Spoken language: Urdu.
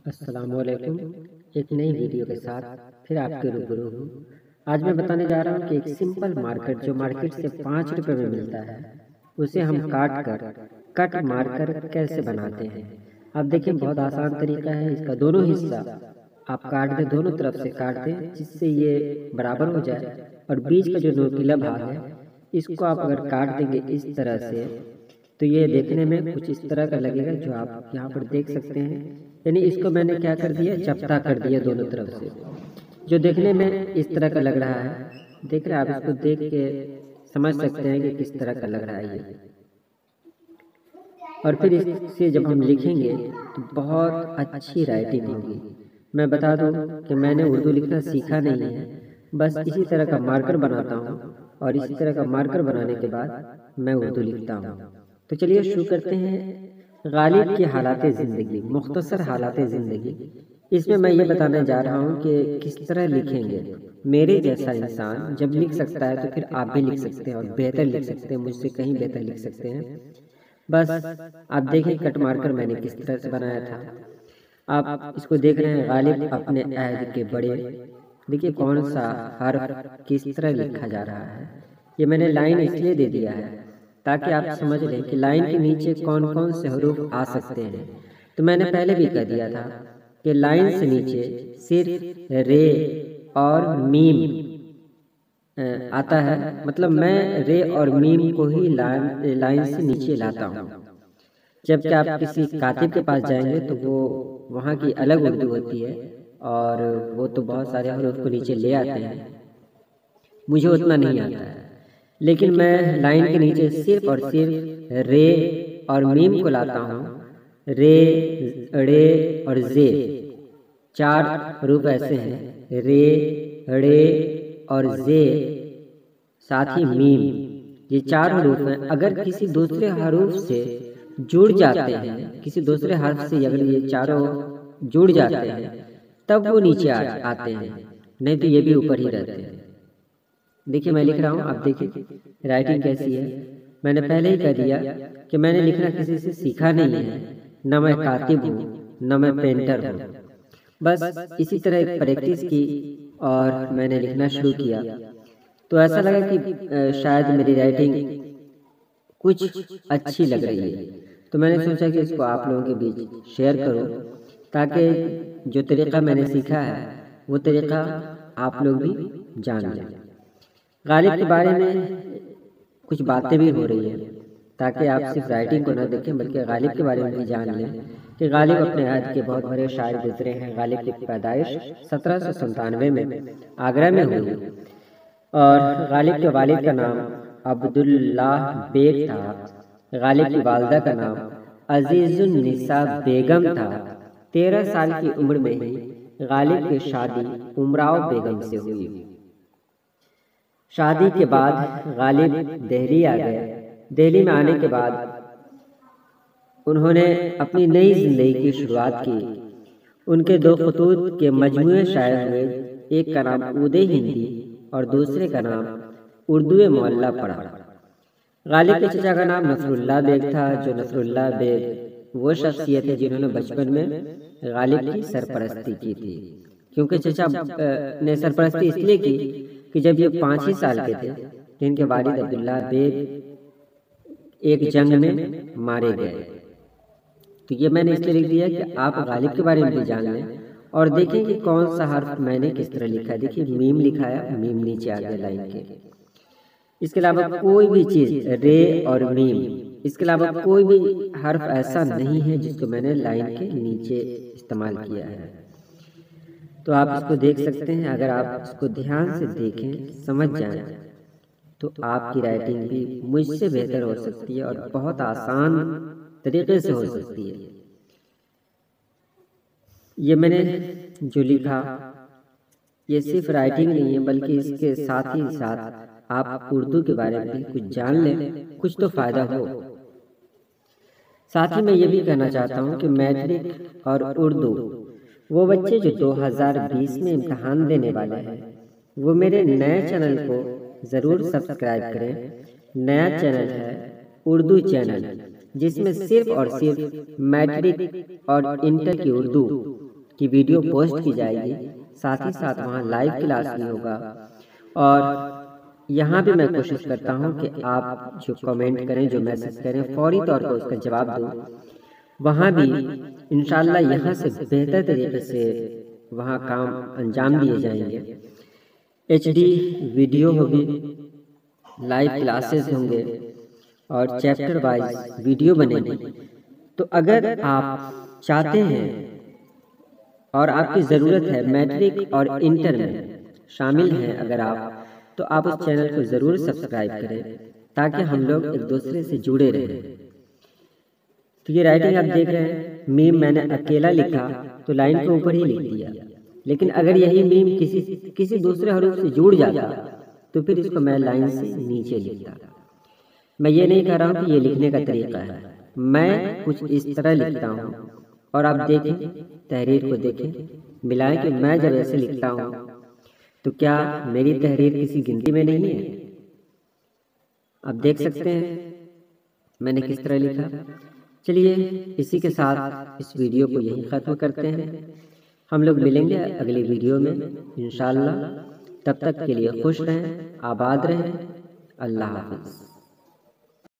السلام علیکم۔ ایک نئی ویڈیو کے ساتھ پھر آپ کے روبرو ہوں۔ آج میں بتانے جا رہا ہوں کہ ایک سمپل مارکر جو مارکیٹ سے 5 روپے میں ملتا ہے اسے ہم کٹ مارکر کیسے بناتے ہیں۔ اب دیکھیں، بہت آسان طریقہ ہے۔ اس کا دونوں حصہ آپ کاٹ دیں، دونوں طرف سے کاٹ دیں جس سے یہ برابر ہو جائے، اور بیچ کا جو نوکیلا بھاگ ہے اس کو آپ اگر کاٹ دیں گے اس طرح سے تو یہ دیکھنے میں کچھ اس طرح کا لگے گا جو آپ یہاں پر دیکھ سکتے ہیں۔ یعنی اس کو میں نے کیا کر دیا، چپٹا کر دیا دونوں طرف سے، جو دیکھنے میں اس طرح کا لگ رہا ہے۔ دیکھ رہے ہیں آپ، اس کو دیکھ کے سمجھ سکتے ہیں کہ کس طرح کا لگ رہا ہے یہ۔ اور پھر اس سے جب ہم لکھیں گے تو بہت اچھی رائٹنگ ہوگی۔ میں بتا دوں کہ میں نے اردو لکھنا سیکھا نہیں ہے، بس اسی طرح کا مارکر بناتا ہوں، اور اسی طرح کا مارکر بنانے کے بعد میں اردو لکھتا ہوں۔ تو چلیے شروع کرتے ہیں۔ غالب کی حالات زندگی، مختصر حالات زندگی۔ اس میں یہ بتانے جا رہا ہوں کہ کس طرح لکھیں گے۔ میرے جیسا انسان جب لکھ سکتا ہے تو پھر آپ بھی لکھ سکتے ہیں، اور بہتر لکھ سکتے ہیں، مجھ سے کہیں بہتر لکھ سکتے ہیں۔ بس آپ دیکھیں کٹ مارکر میں نے کس طرح سے بنایا تھا۔ آپ اس کو دیکھ رہے ہیں، غالب اپنے عہد کے بڑے۔ دیکھیے کون سا حرف کس طرح لکھا جا رہا ہے۔ یہ میں نے لائن اس لیے دے دیا ہے تاکہ آپ سمجھ لیں کہ لائن کے نیچے کون کون سے حروف آ سکتے ہیں۔ تو میں نے پہلے بھی کہہ دیا تھا کہ لائن سے نیچے صرف رے اور میم آتا ہے، مطلب میں رے اور میم کو ہی لائن سے نیچے لاتا ہوں۔ جبکہ آپ کسی کاتب کے پاس جائیں گے تو وہ وہاں کی الگ اردو ہوتی ہے، اور وہ تو بہت سارے حروف کو نیچے لے آتے ہیں، مجھے اتنا نہیں آتا ہے۔ لیکن میں لائن کے نیچے صرف اور صرف رے اور میم کو لاتا ہوں۔ رے، ڑے اور زے، 4 حروف ایسے ہیں، رے، ڑے اور زے، ساتھ ہی میم۔ یہ 4 حروف ہیں، اگر کسی دوسرے حروف سے جڑ جاتے ہیں، کسی دوسرے حرف سے اگر یہ چاروں جڑ جاتے ہیں تب وہ نیچے آتے ہیں، نہیں تو یہ بھی اوپر ہی رہتے ہیں۔ دیکھیے میں لکھ رہا ہوں، اب دیکھیے رائٹنگ کیسی ہے۔ میں نے پہلے ہی کہہ دیا کہ میں نے لکھنا کسی سے سیکھا نہیں ہے، نہ میں کاتب ہوں نہ میں پینٹر ہوں۔ بس اسی طرح ایک پریکٹس کی اور میں نے لکھنا شروع کیا، تو ایسا لگا کہ شاید میری رائٹنگ کچھ اچھی لگ رہی ہے، تو میں نے سوچا کہ اس کو آپ لوگوں کے بیچ شیئر کروں تاکہ جو طریقہ میں نے سیکھا ہے وہ طریقہ آپ لوگ بھی جان لیں۔ غالب کے بارے میں کچھ باتیں بھی ہو رہی ہیں تاکہ آپ صرف رائٹنگ کو نہ دیکھیں بلکہ غالب کے بارے میں بھی جان لیں کہ غالب اپنے عہد کے بہت بڑے شاعر گزرے ہیں۔ غالب کی پیدائش 1797 میں آگرہ میں ہوئی، اور غالب کے والد کا نام عبداللہ بیگ تھا۔ غالب کی والدہ کا نام عزیز النساء بیگم تھا۔ 13 سال کی عمر میں ہی غالب کی شادی امراؤ بیگم سے ہوئی۔ شادی کے بعد غالب دہلی آ گئے۔ دہلی میں آنے کے بعد انہوں نے اپنی نئی زندگی کی شروعات کی۔ ان کے 2 خطوط کے مجموعے شائع ہوئے، ایک کا نام عود ہندی اور دوسرے کا نام اردو معلی پڑا۔ غالب کے چچا کا نام نصر اللہ بیگ تھا، جو نصر اللہ بیگ وہ شخصیت ہے جنہوں نے بچپن میں غالب کی سرپرستی کی تھی، کیونکہ چچا نے سرپرستی اس لیے کی کہ جب یہ 5 ہی سال کے تھے تو ان کے والد عبداللہ بیگ ایک جنگ میں مارے گئے۔ تو یہ میں نے اس لیے لکھ دیا کہ آپ غالب کے بارے میں بھی جان لیں، اور دیکھیں کہ کون سا حرف میں نے کس طرح لکھا ہے۔ دیکھیے میم لکھا ہے، میم نیچے آ گیا لائن کے۔ اس کے علاوہ کوئی بھی چیز، رے اور میم، اس کے علاوہ کوئی بھی حرف ایسا نہیں ہے جس کو میں نے لائن کے نیچے استعمال کیا ہے۔ تو آپ اس کو دیکھ سکتے ہیں، اگر آپ اس کو دھیان سے دیکھیں، سمجھ جائیں تو آپ کی رائٹنگ بھی مجھ سے بہتر ہو سکتی ہے اور بہت آسان طریقے سے ہو سکتی ہے۔ یہ میں نے جو لکھا یہ صرف رائٹنگ نہیں ہے بلکہ اس کے ساتھ ہی ساتھ آپ اردو کے بارے میں کچھ جان لیں، کچھ تو فائدہ ہو۔ ساتھ ہی میں یہ بھی کہنا چاہتا ہوں کہ میٹرک اور اردو، وہ بچے جو 2020 میں امتحان دینے والے ہیں وہ میرے نئے چینل کو ضرور سبسکرائب کریں۔ نیا چینل ہے اردو چینل، جس میں صرف اور صرف میٹرک اور انٹر کی اردو کی ویڈیو پوسٹ کی جائے گی، ساتھ ہی ساتھ وہاں لائیو کلاس بھی ہوگا، اور یہاں بھی میں کوشش کرتا ہوں کہ آپ جو کمنٹ کریں، جو میسج کریں، فوری طور پر اس کا جواب دوں۔ وہاں بھی انشاءاللہ یہاں سے بہتر طریقے سے وہاں کام انجام دیے جائیں گے۔ ایچ ڈی ویڈیو ہوگی، لائیو کلاسز ہوں گے، اور چیپٹر وائز ویڈیو بنے گی۔ تو اگر آپ چاہتے ہیں اور آپ کی ضرورت ہے، میٹرک اور انٹر میں شامل ہیں اگر آپ، تو آپ اس چینل کو ضرور سبسکرائب کریں تاکہ ہم لوگ ایک دوسرے سے جڑے رہیں۔ تو یہ رائٹنگ آپ دیکھ رہے ہیں، میم میں نے اکیلا لکھا تو لائن کے اوپر ہی لکھ دیا، لیکن اگر یہی میم کسی دوسرے حروف سے جڑ جاتا تو پھر اس کو میں لائن سے نیچے لکھتا۔ میں یہ نہیں کہہ رہا ہوں کہ یہ لکھنے کا طریقہ ہے، میں کچھ اس طرح لکھتا ہوں، اور آپ دیکھیں تحریر کو، دیکھیں ملائیں کہ میں جب ایسے لکھتا ہوں تو کیا میری تحریر کسی گنتی میں نہیں ہے؟ آپ دیکھ سکتے ہیں میں نے کس طرح لکھا۔ چلیے اسی کے ساتھ اس ویڈیو کو یہی ختم کرتے ہیں، ہم لوگ ملیں گے اگلی ویڈیو میں انشاءاللہ۔ تب تک کے لیے خوش رہیں، آباد رہیں، اللہ حافظ۔